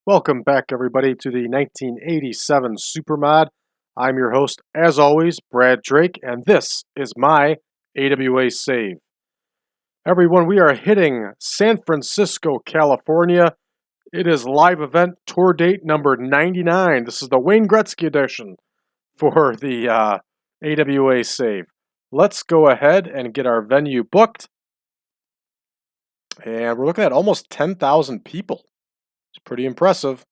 Welcome back, everybody, to the 1987 Supermod. I'm your host, as always, Brad Drake, and this is my AWA save. Everyone, we are hitting San Francisco, California. It is live event tour date number 99. This is the Wayne Gretzky edition for the AWA save. Let's go ahead and get our venue booked. And we're looking at almost 10,000 people. It's pretty impressive.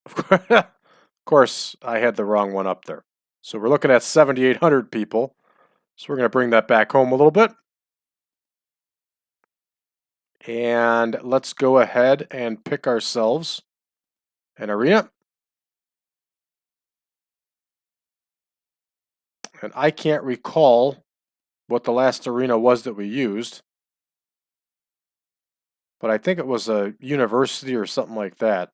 Of course, I had the wrong one up there. So we're looking at 7,800 people. So we're going to bring that back home a little bit. And let's go ahead and pick ourselves an arena. And I can't recall what the last arena was that we used. But I think it was a university or something like that.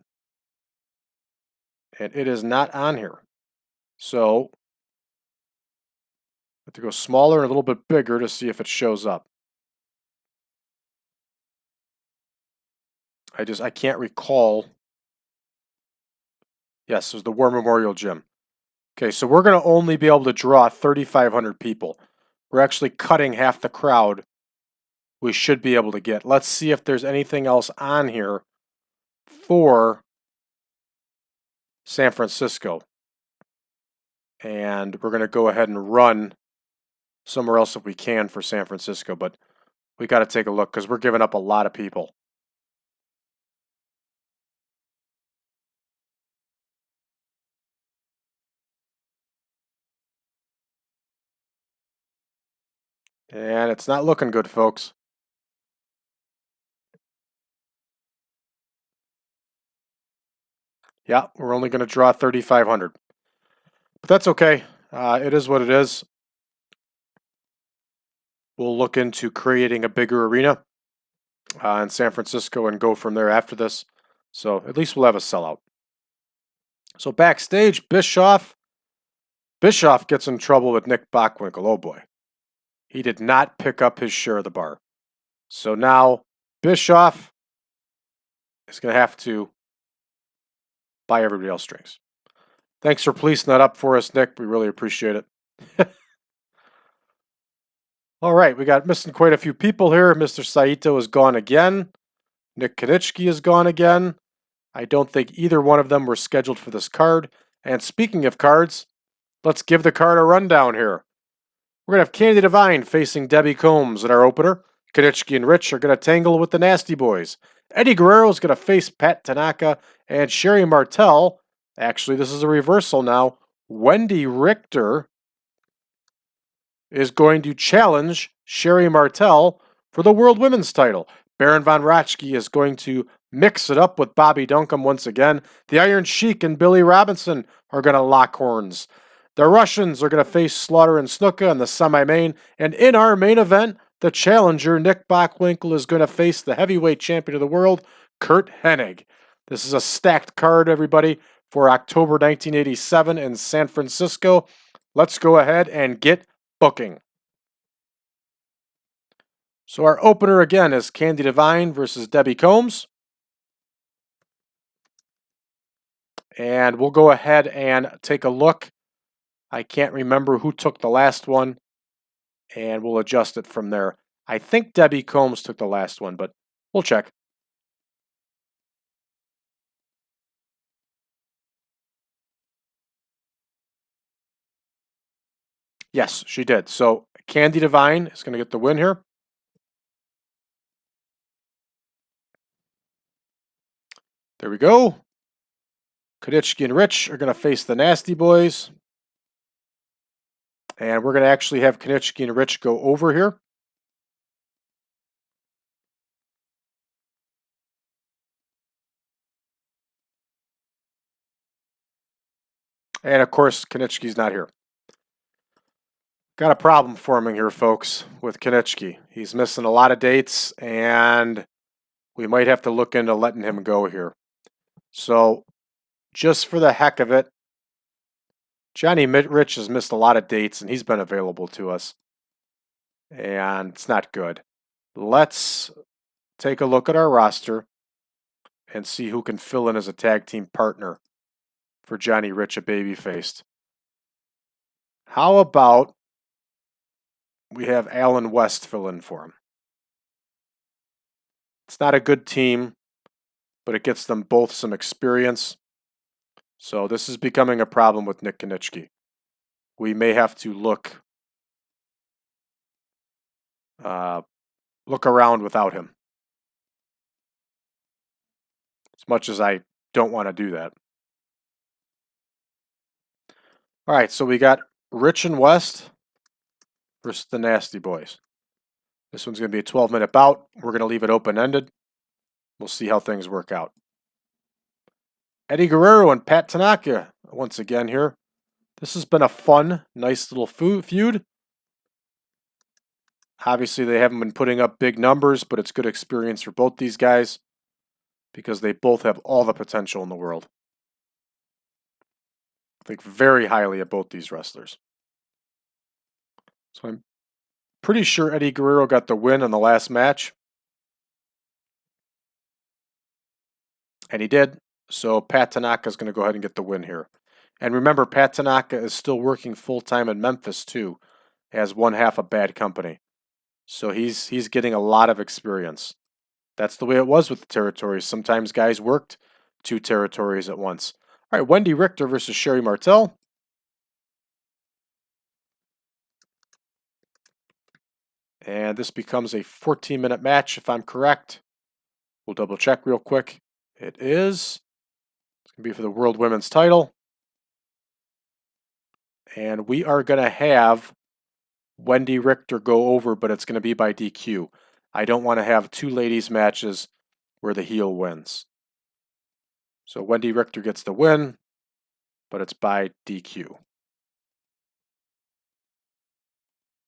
And it is not on here. So I have to go smaller and a little bit bigger to see if it shows up. I can't recall. Yes, it was the War Memorial Gym. Okay, so we're going to only be able to draw 3,500 people. We're actually cutting half the crowd we should be able to get. Let's see if there's anything else on here for San Francisco. And we're going to go ahead and run somewhere else if we can for San Francisco. But we got to take a look because we're giving up a lot of people. And it's not looking good, folks. Yeah, we're only going to draw 3,500. But that's okay. It is what it is. We'll look into creating a bigger arena in San Francisco and go from there after this. So at least we'll have a sellout. So backstage, Bischoff gets in trouble with Nick Bockwinkel. Oh boy. He did not pick up his share of the bar. So now Bischoff is going to have to buy everybody else drinks. Thanks for policing that up for us, Nick. We really appreciate it. All right, we got missing quite a few people here. Mr. Saito is gone again. Nick Konitschke is gone again. I don't think either one of them were scheduled for this card. And speaking of cards, let's give the card a rundown here. We're going to have Candi Devine facing Debbie Combs in our opener. Konitschke and Rich are going to tangle with the Nasty Boys. Eddie Guerrero is going to face Pat Tanaka and Sherri Martel. Actually, this is a reversal now. Wendi Richter is going to challenge Sherri Martel for the World Women's title. Baron von Raschke is going to mix it up with Bobby Duncum once again. The Iron Sheik and Billy Robinson are going to lock horns. The Russians are going to face Slaughter and Snuka in the semi-main. And in our main event, the challenger, Nick Bockwinkel, is going to face the heavyweight champion of the world, Curt Hennig. This is a stacked card, everybody, for October 1987 in San Francisco. Let's go ahead and get booking. So our opener again is Candi Devine versus Debbie Combs. And we'll go ahead and take a look. I can't remember who took the last one, and we'll adjust it from there. I think Debbie Combs took the last one, but we'll check. Yes, she did. So Candi Devine is going to get the win here. There we go. Konitschke and Rich are going to face the Nasty Boys. And we're going to actually have Konitschke and Rich go over here. And of course, Konitschke's not here. Got a problem forming here, folks, with Konitschke. He's missing a lot of dates, and we might have to look into letting him go here. So, just for the heck of it, Johnny Rich has missed a lot of dates, and he's been available to us. And it's not good. Let's take a look at our roster. and see who can fill in as a tag team partner for Johnny Rich, a babyface. How about we have Alan West fill in for him? It's not a good team, but it gets them both some experience. So this is becoming a problem with Nick Konieczki. We may have to look around without him. As much as I don't want to do that. All right, so we got Rich and West versus the Nasty Boys. This one's going to be a 12-minute bout. We're going to leave it open-ended. We'll see how things work out. Eddie Guerrero and Pat Tanaka once again here. This has been a fun, nice little feud. Obviously, they haven't been putting up big numbers, but it's good experience for both these guys because they both have all the potential in the world. I think very highly of both these wrestlers. So I'm pretty sure Eddie Guerrero got the win in the last match. And he did. So Pat Tanaka is going to go ahead and get the win here. And remember, Pat Tanaka is still working full-time in Memphis, too, as one half of Bad Company. So he's getting a lot of experience. That's the way it was with the territories. Sometimes guys worked 2 territories at once. All right, Wendi Richter versus Sherri Martel. And this becomes a 14-minute match, if I'm correct. We'll double check real quick. It is. It's going to be for the World Women's title. And we are going to have Wendi Richter go over, but it's going to be by DQ. I don't want to have 2 ladies matches where the heel wins. So Wendi Richter gets the win, but it's by DQ.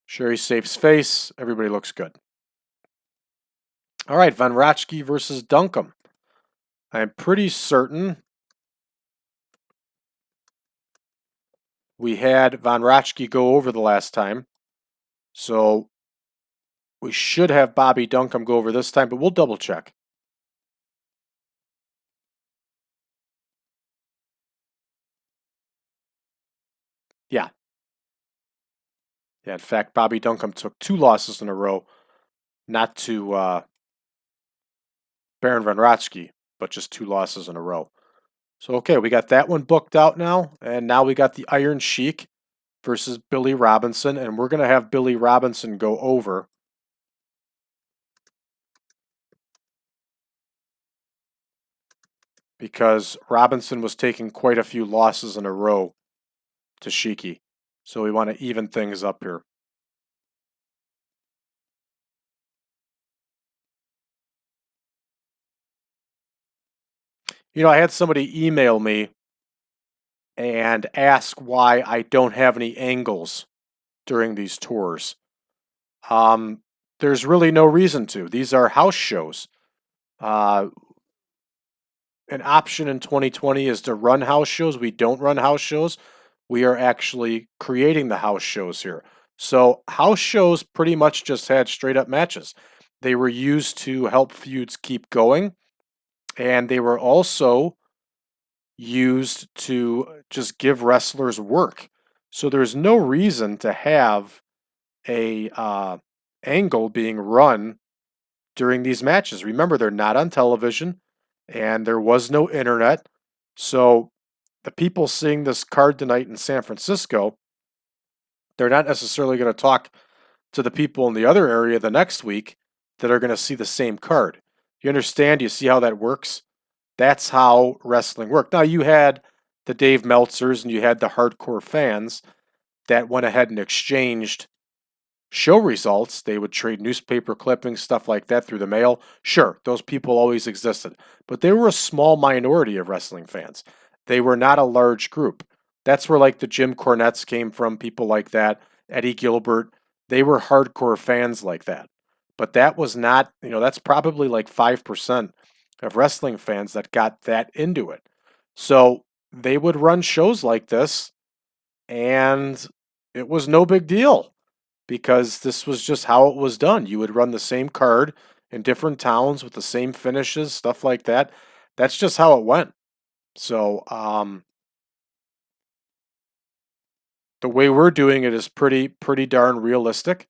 Sherri saves face. Everybody looks good. All right, Von Raschke versus Duncum. I'm pretty certain we had Von Raschke go over the last time. So we should have Bobby Duncum go over this time, but we'll double check. Yeah. Yeah, in fact, Bobby Duncum took 2 losses in a row, not to Baron Von Raschke, but just 2 losses in a row. So, okay, we got that one booked out now, and now we got the Iron Sheik versus Billy Robinson, and we're going to have Billy Robinson go over. Because Robinson was taking quite a few losses in a row to Sheik. So we want to even things up here. You know, I had somebody email me and ask why I don't have any angles during these tours. There's really no reason to. These are house shows. An option in 2020 is to run house shows. We don't run house shows. We are actually creating the house shows here. So house shows pretty much just had straight up matches. They were used to help feuds keep going. And they were also used to just give wrestlers work. So there's no reason to have a angle being run during these matches. Remember, they're not on television, and there was no internet. So the people seeing this card tonight in San Francisco, they're not necessarily going to talk to the people in the other area the next week that are going to see the same card. You understand? You see how that works? That's how wrestling worked. Now, you had the Dave Meltzers and you had the hardcore fans that went ahead and exchanged show results. They would trade newspaper clippings, stuff like that through the mail. Sure, those people always existed, but they were a small minority of wrestling fans. They were not a large group. That's where like the Jim Cornettes came from, people like that, Eddie Gilbert. They were hardcore fans like that. But that was not, that's probably like 5% of wrestling fans that got that into it. So they would run shows like this, and it was no big deal because this was just how it was done. You would run the same card in different towns with the same finishes, stuff like that. that's just how it went. So the way we're doing it is pretty darn realistic,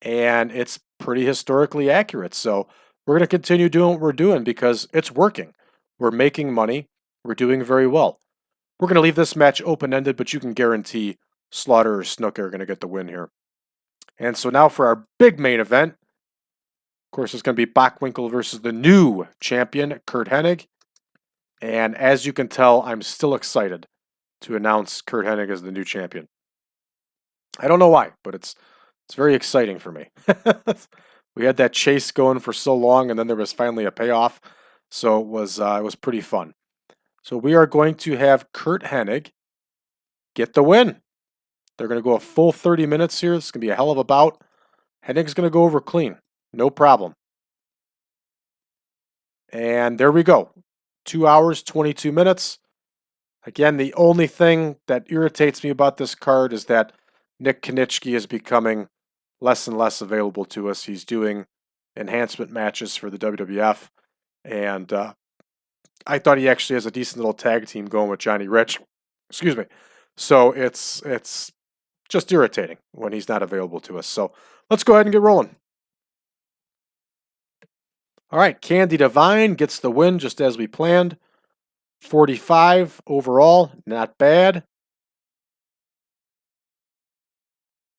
and it's pretty historically accurate. So we're going to continue doing what we're doing because it's working. We're making money. We're doing very well. We're going to leave this match open-ended, but you can guarantee Slaughter or Snuka are going to get the win here. And so now for our big main event, of course, it's going to be Bockwinkel versus the new champion, Curt Hennig. And as you can tell, I'm still excited to announce Curt Hennig as the new champion. I don't know why, but it's very exciting for me. We had that chase going for so long, and then there was finally a payoff. So it was pretty fun. So we are going to have Curt Hennig get the win. They're going to go a full 30 minutes here. This is going to be a hell of a bout. Hennig's going to go over clean. No problem. And there we go. 2 hours, 22 minutes. Again, the only thing that irritates me about this card is that Nick Konieczny is becoming less and less available to us. He's doing enhancement matches for the WWF. And I thought he actually has a decent little tag team going with Johnny Rich. Excuse me. So it's just irritating when he's not available to us. So let's go ahead and get rolling. All right, Candi Devine gets the win just as we planned. 45 overall, not bad.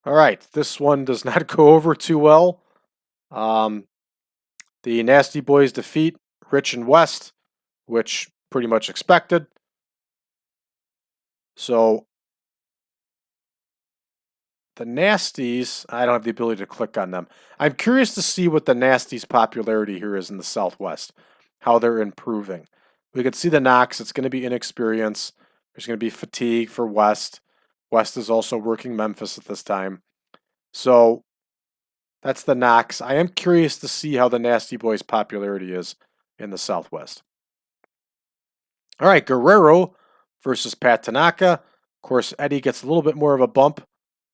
All right, this one does not go over too well. The Nasty Boys defeat Rich and West, which pretty much expected. So the Nasties, I don't have the ability to click on them. I'm curious to see what the Nasties' popularity here is in the Southwest, how they're improving. We could see the knocks. It's going to be inexperience. There's going to be fatigue for West. West is also working Memphis at this time. So that's the knocks. I am curious to see how the Nasty Boys' popularity is in the Southwest. All right, Guerrero versus Pat Tanaka. Of course, Eddie gets a little bit more of a bump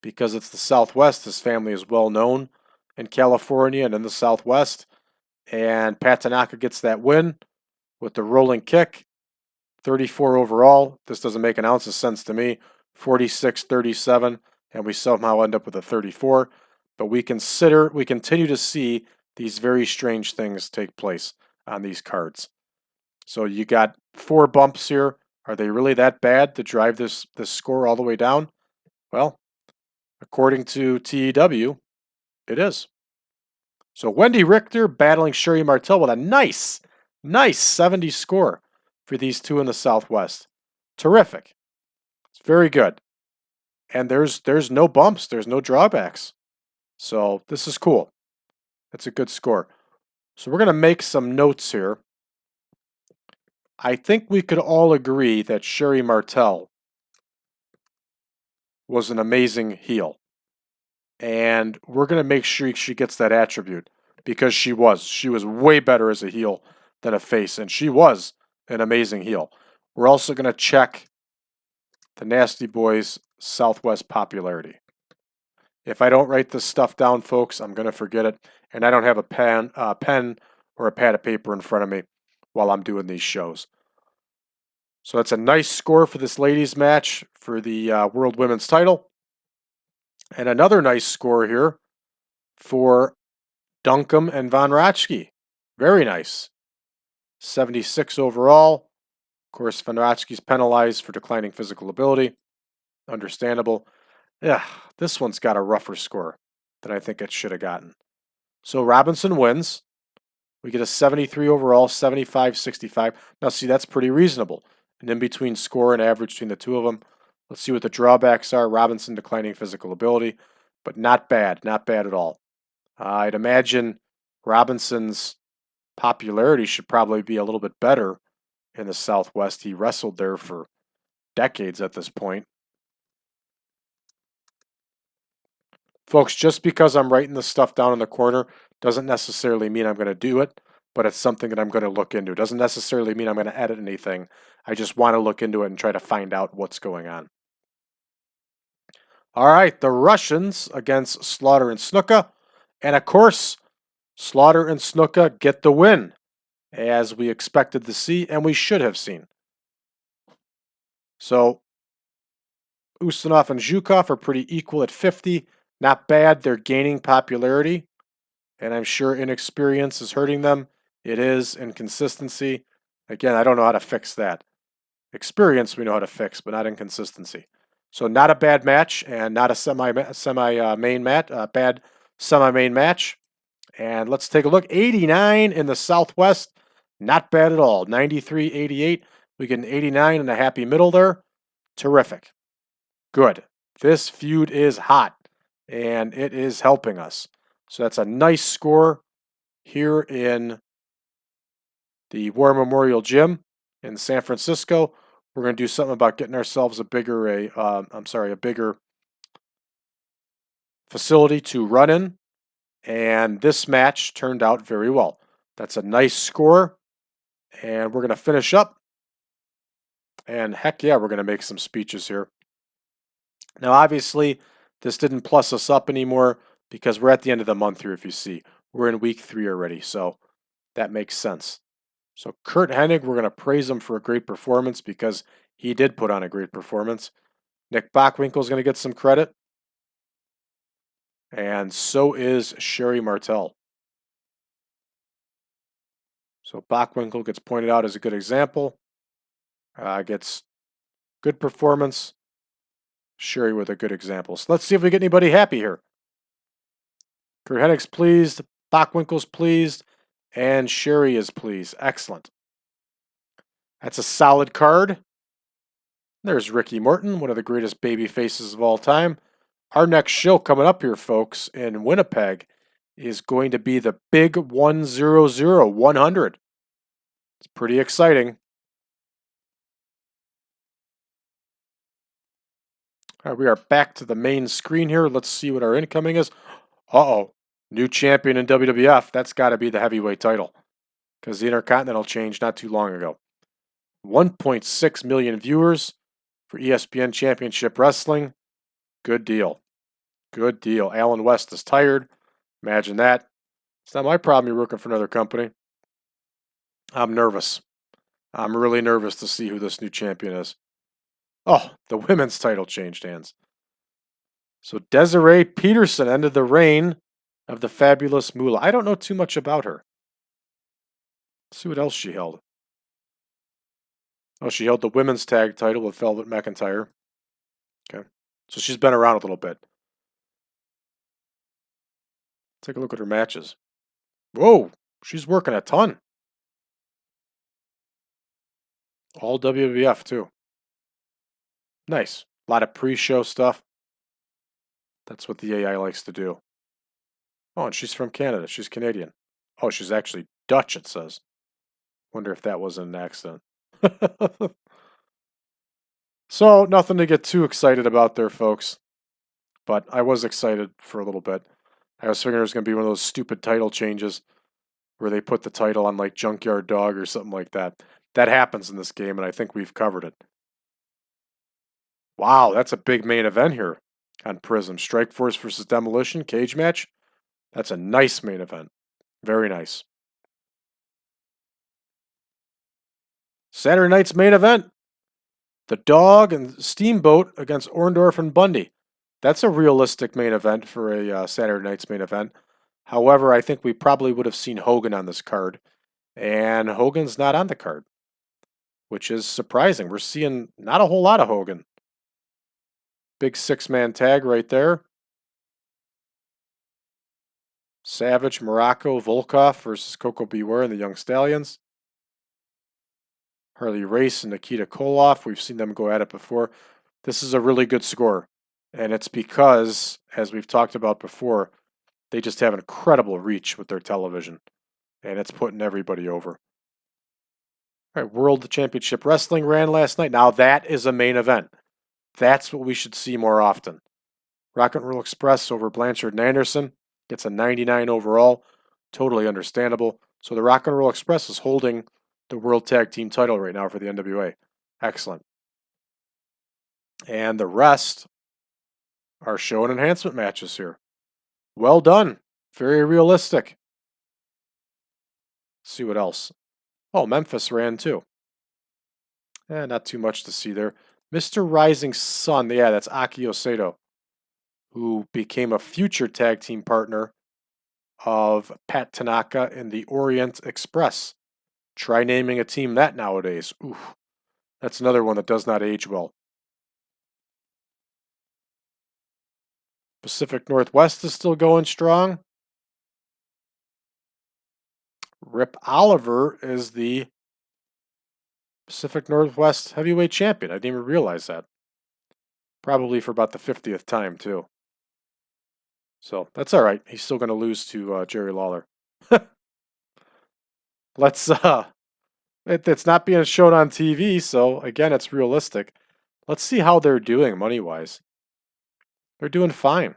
because it's the Southwest. His family is well known in California and in the Southwest. And Pat Tanaka gets that win with the rolling kick. 34 overall. This doesn't make an ounce of sense to me. 46-37, and we somehow end up with a 34. But we continue to see these very strange things take place on these cards. So you got 4 bumps here. Are they really that bad to drive this score all the way down? Well, according to TEW, it is. So Wendi Richter battling Sherri Martel with a nice 70 score for these two in the Southwest. Terrific. It's very good. And there's no bumps, there's no drawbacks. So this is cool. That's a good score. So we're going to make some notes here. I think we could all agree that Sherri Martel was an amazing heel. And we're going to make sure she gets that attribute because she was. She was way better as a heel than a face, and she was an amazing heel. We're also going to check the Nasty Boys' Southwest popularity. If I don't write this stuff down, folks, I'm going to forget it, and I don't have a pen or a pad of paper in front of me while I'm doing these shows. So that's a nice score for this ladies' match for the World Women's title. And another nice score here for Duncum and Von Raschke. Very nice. 76 overall. Of course, Von Raschke's penalized for declining physical ability. Understandable. Yeah, this one's got a rougher score than I think it should have gotten. So Robinson wins. We get a 73 overall, 75-65. Now, see, that's pretty reasonable. An in-between score and average between the two of them. Let's see what the drawbacks are. Robinson declining physical ability, but not bad. Not bad at all. I'd imagine Robinson's popularity should probably be a little bit better in the Southwest. He wrestled there for decades at this point. Folks, just because I'm writing this stuff down in the corner doesn't necessarily mean I'm going to do it, but it's something that I'm going to look into. It doesn't necessarily mean I'm going to edit anything. I just want to look into it and try to find out what's going on. All right, the Russians against Slaughter and Snuka. And of course, Slaughter and Snuka get the win. as we expected to see and we should have seen. So Ustinov and Zhukov are pretty equal at 50. Not bad. They're gaining popularity, and I'm sure inexperience is hurting them. It is inconsistency. Again, I don't know how to fix that. Experience we know how to fix, but not inconsistency. So not a bad match, and not a semi main match. Bad semi main match. And let's take a look. 89 in the Southwest. Not bad at all. 93-88. We get an 89 and a happy middle there. Terrific. Good. This feud is hot, and it is helping us. So that's a nice score here in the War Memorial Gym in San Francisco. We're going to do something about getting ourselves a bigger facility to run in. And this match turned out very well. That's a nice score. And we're going to finish up. And heck yeah, we're going to make some speeches here. Now, obviously, this didn't plus us up anymore because we're at the end of the month here, if you see. We're in week 3 already, so that makes sense. So Curt Hennig, we're going to praise him for a great performance because he did put on a great performance. Nick Bockwinkel is going to get some credit. And so is Sherri Martel. So Bockwinkel gets pointed out as a good example. Gets good performance. Sherri with a good example. So let's see if we get anybody happy here. Curt Hennig's pleased. Bockwinkel's pleased. And Sherri is pleased. Excellent. That's a solid card. There's Ricky Morton, one of the greatest baby faces of all time. Our next show coming up here, folks, in Winnipeg is going to be the Big 100. It's pretty exciting. All right, we are back to the main screen here. Let's see what our incoming is. Uh-oh. New champion in WWF. That's got to be the heavyweight title because the Intercontinental changed not too long ago. 1.6 million viewers for ESPN Championship Wrestling. Good deal. Good deal. Alan West is tired. Imagine that. It's not my problem you're working for another company. I'm nervous. I'm really nervous to see who this new champion is. Oh, the women's title changed hands. So Desiree Peterson ended the reign of the fabulous Moolah. I don't know too much about her. Let's see what else she held. Oh, she held the women's tag title with Velvet McIntyre. Okay. So she's been around a little bit. Take a look at her matches. Whoa, she's working a ton. All WWF, too. Nice. A lot of pre-show stuff. That's what the AI likes to do. Oh, and she's from Canada. She's Canadian. Oh, she's actually Dutch, it says. Wonder if that was an accident. So, nothing to get too excited about there, folks. But I was excited for a little bit. I was figuring it was going to be one of those stupid title changes where they put the title on like Junkyard Dog or something like that. That happens in this game, and I think we've covered it. Wow, that's a big main event here on Prism. Strike Force versus Demolition, cage match. That's a nice main event. Very nice. Saturday night's main event. The Dog and Steamboat against Orndorff and Bundy. That's a realistic main event for a Saturday night's main event. However, I think we probably would have seen Hogan on this card. And Hogan's not on the card, which is surprising. We're seeing not a whole lot of Hogan. Big 6-man tag right there. Savage, Morocco, Volkov versus Coco Beware and the Young Stallions. Harley Race and Nikita Koloff. We've seen them go at it before. This is a really good score. And it's because, as we've talked about before, they just have incredible reach with their television. And it's putting everybody over. All right, World Championship Wrestling ran last night. Now that is a main event. That's what we should see more often. Rock and Roll Express over Blanchard and Anderson. Gets a 99 overall. Totally understandable. So the Rock and Roll Express is holding the World Tag Team title right now for the NWA. Excellent. And the rest are show and enhancement matches here. Well done. Very realistic. Let's see what else. Oh, Memphis ran too. Not too much to see there. Mr. Rising Sun, yeah, that's Akio Sato, who became a future tag team partner of Pat Tanaka in the Orient Express. Try naming a team that nowadays. Oof, that's another one that does not age well. Pacific Northwest is still going strong. Rip Oliver is the Pacific Northwest heavyweight champion. I didn't even realize that. Probably for about the 50th time, too. So that's all right. He's still going to lose to Jerry Lawler. Let's, it's not being shown on TV, so again, it's realistic. Let's see how they're doing money wise. They're doing fine.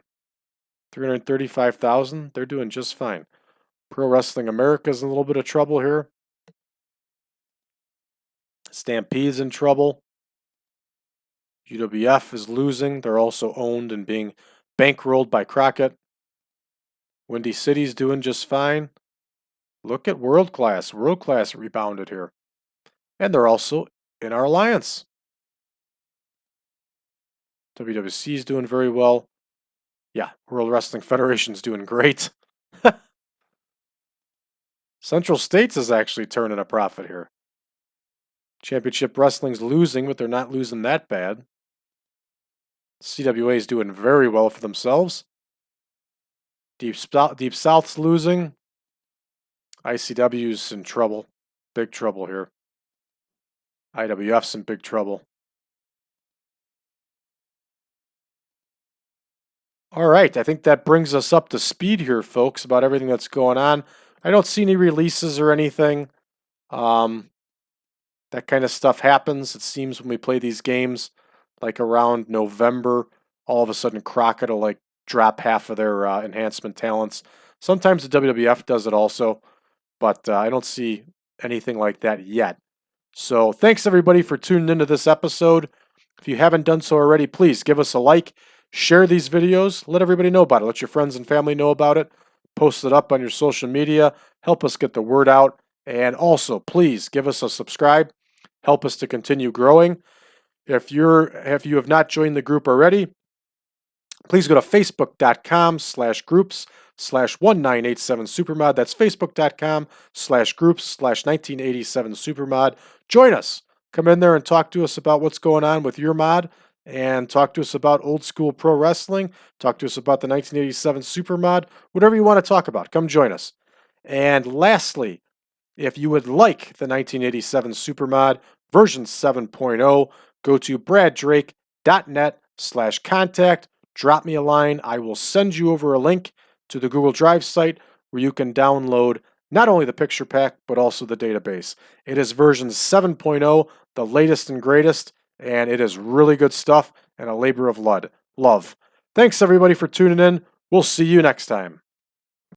335,000. They're doing just fine. Pro Wrestling America's in a little bit of trouble here. Stampede's in trouble. UWF is losing. They're also owned and being bankrolled by Crockett. Windy City's doing just fine. Look at World Class. World Class rebounded here. And they're also in our alliance. WWC's doing very well. Yeah, World Wrestling Federation's doing great. Central States is actually turning a profit here. Championship Wrestling's losing, but they're not losing that bad. CWA is doing very well for themselves. Deep South's losing. ICW's in trouble. Big trouble here. IWF's in big trouble. All right, I think that brings us up to speed here, folks, about everything that's going on. I don't see any releases or anything. That kind of stuff happens, it seems, when we play these games, like around November. All of a sudden, Crockett will like drop half of their enhancement talents. Sometimes the WWF does it also, but I don't see anything like that yet. So thanks everybody for tuning into this episode. If you haven't done so already, please give us a like, share these videos, let everybody know about it. Let your friends and family know about it. Post it up on your social media. Help us get the word out. And also, please give us a subscribe. Help us to continue growing. If you have not joined the group already, please go to facebook.com/groups/1987supermod. That's facebook.com/groups/1987supermod. Join us. Come in there and talk to us about what's going on with your mod, and talk to us about old school pro wrestling. Talk to us about the 1987 Supermod. Whatever you want to talk about, come join us. And lastly, if you would like the 1987 Supermod version 7.0, go to braddrake.net/contact. Drop me a line. I will send you over a link to the Google Drive site where you can download not only the picture pack, but also the database. It is version 7.0, the latest and greatest, and it is really good stuff and a labor of love. Thanks everybody for tuning in. We'll see you next time.